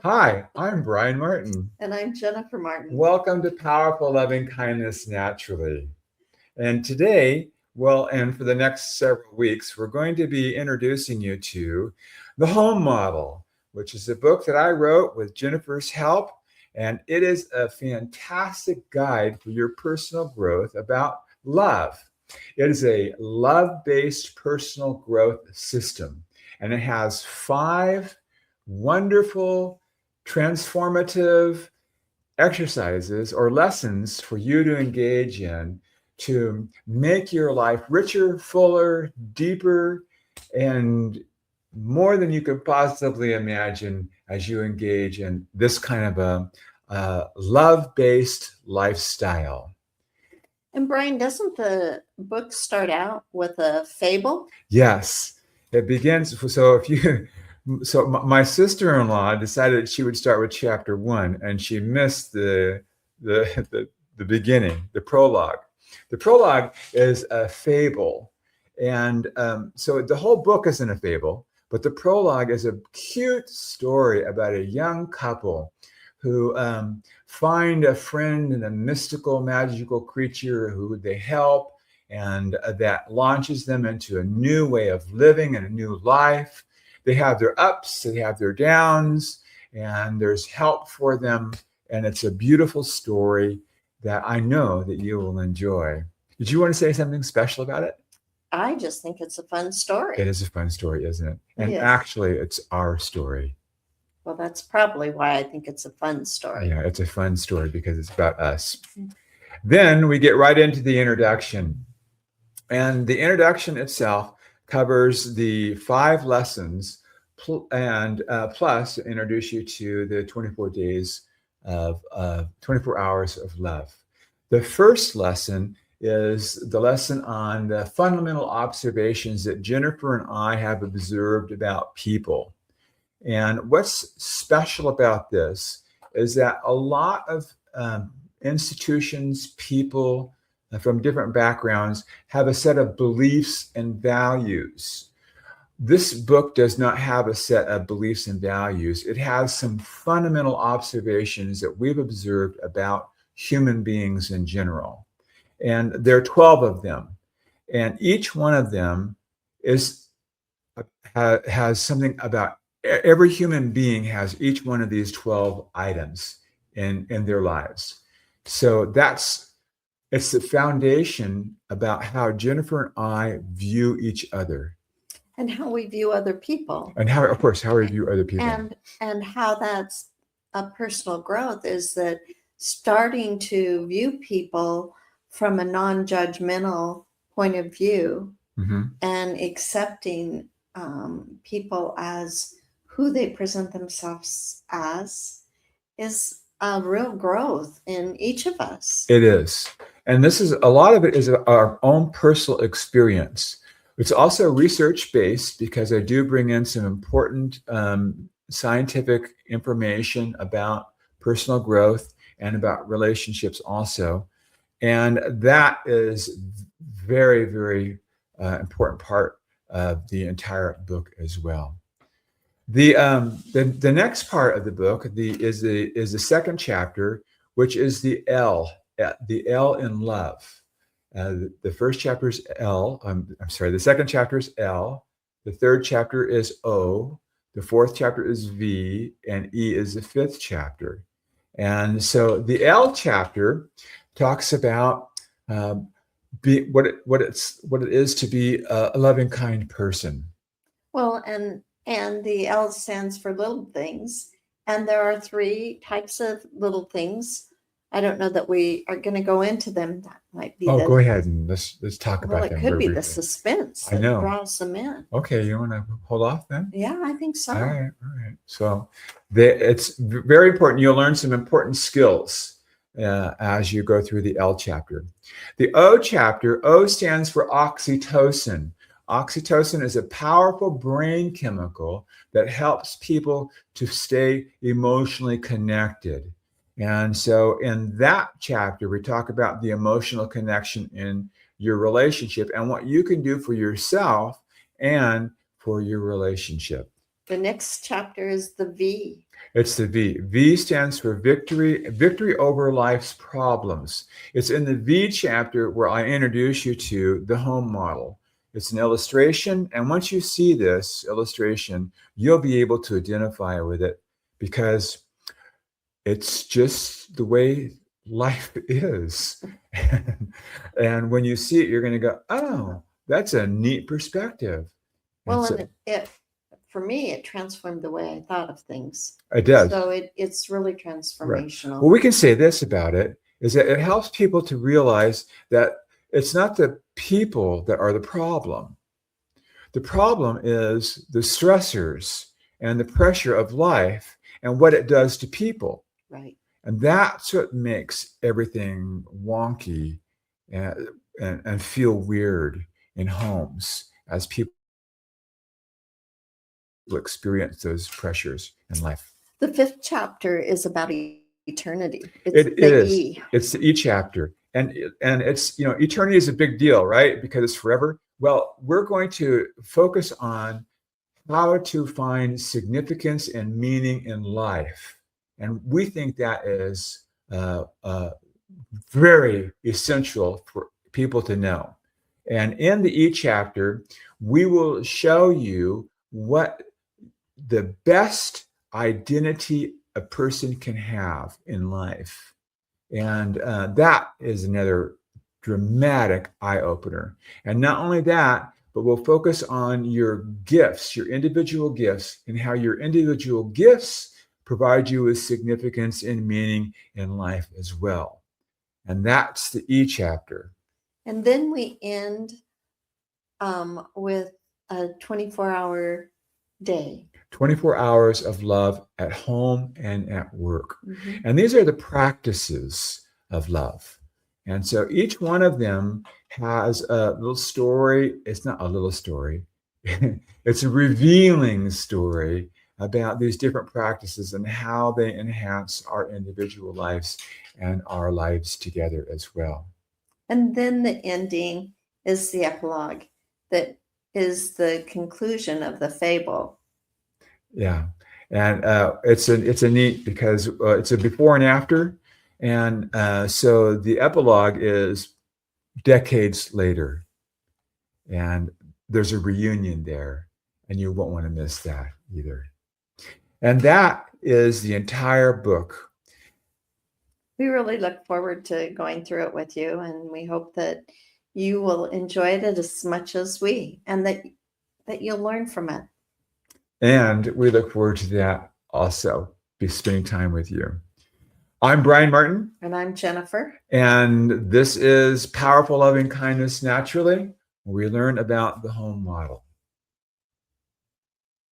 Hi, I'm Bryan Martin. And I'm Jennifer Martin. Welcome to Powerful Loving Kindness Naturally. And today, and for the next several weeks, we're going to be introducing you to The Home Model, which is a book that I wrote with Jennifer's help. And it is a fantastic guide for your personal growth about love. It is a love based personal growth system, and it has 5 wonderful, transformative exercises or lessons for you to engage in to make your life richer, fuller, deeper, and more than you could possibly imagine as you engage in this kind of a love based lifestyle. And Bryan, doesn't the book start out with a fable? Yes, it begins. So if you, so my sister-in-law decided she would start with chapter 1, and she missed the the beginning, the prologue. The prologue is a fable, and so the whole book isn't a fable, but the prologue is a cute story about a young couple who find a friend in a mystical, magical creature who they help, and that launches them into a new way of living and a new life. They have their ups, they have their downs, and there's help for them. And it's a beautiful story that I know that you will enjoy. Did you want to say something special about it? I just think it's a fun story. It is a fun story, isn't it? And Yes. actually, it's our story. Well, that's probably why I think it's a fun story. Yeah, it's a fun story because it's about us. Then we get right into the introduction. And the introduction itself covers the 5 lessons and plus introduce you to the 24 days of 24 hours of love. The first lesson is the lesson on the fundamental observations that Jennifer and I have observed about people. And what's special about this is that a lot of institutions, people from different backgrounds have a set of beliefs and values. This book does not have a set of beliefs and values. It has some fundamental observations that we've observed about human beings in general. And there are 12 of them. And each one of them is has something about every human being has each one of these 12 items in their lives. So it's the foundation about how Jennifer and I view each other. And how we view other people. And how, of course, how we view other people. And how that's a personal growth is that starting to view people from a non-judgmental point of view, and accepting people as who they present themselves as is a real growth in each of us. It is. And this is a lot of it is our own personal experience. It's also research based because I do bring in some important scientific information about personal growth and about relationships also. And that is very, very important part of the entire book as well. The next part of the book is the second chapter, which is the L in love. The first chapter is L. I'm sorry. The second chapter is L. The third chapter is O. The fourth chapter is V, and E is the fifth chapter. And so the L chapter talks about what it is to be a loving, kind person. Well, and the L stands for little things, and there are 3 types of little things. I don't know that we are going to go into them. That might be. Go ahead and let's talk about them. Well, it could be the suspense that draws them in. Okay, you want to hold off then? Yeah, I think so. All right. So it's very important. You'll learn some important skills as you go through the L chapter. The O chapter, O stands for oxytocin. Oxytocin is a powerful brain chemical that helps people to stay emotionally connected. And so in that chapter, we talk about the emotional connection in your relationship and what you can do for yourself and for your relationship. The next chapter is the V. It's the V. V stands for victory over life's problems. It's in the V chapter where I introduce you to the home model. It's an illustration, and once you see this illustration, you'll be able to identify with it because it's just the way life is. And when you see it, you're going to go, oh, that's a neat perspective. Well, And so- and it for me, it transformed the way I thought of things. It does. So it's really transformational. Well, we can say this about it, is that it helps people to realize that it's not the people that are the problem. The problem is the stressors and the pressure of life and what it does to people. Right. And that's what makes everything wonky and feel weird in homes as people experience those pressures in life. The fifth chapter is about eternity. It the is. E. It's the E chapter. And it's, eternity is a big deal, right? Because it's forever. Well, we're going to focus on how to find significance and meaning in life. And we think that is very essential for people to know. And in the E chapter, we will show you what the best identity a person can have in life. And that is another dramatic eye-opener. And not only that, but we'll focus on your gifts, your individual gifts, and how your individual gifts provide you with significance and meaning in life as well. And that's the E chapter. And then we end with a 24-hour day. 24 hours of love at home and at work. Mm-hmm. And these are the practices of love. And so each one of them has a little story. It's not a little story. It's a revealing story about these different practices and how they enhance our individual lives and our lives together as well. And then the ending is the epilogue that is the conclusion of the fable. Yeah. And it's a neat because it's a before and after. And so the epilogue is decades later. And there's a reunion there. And you won't want to miss that either. And that is the entire book. We really look forward to going through it with you. And we hope that you will enjoy it as much as we, and that you'll learn from it. And we look forward to that also, be spending time with you. I'm Bryan Martin. And I'm Jennifer. And this is Powerful Loving Kindness Naturally, where we learn about the home model.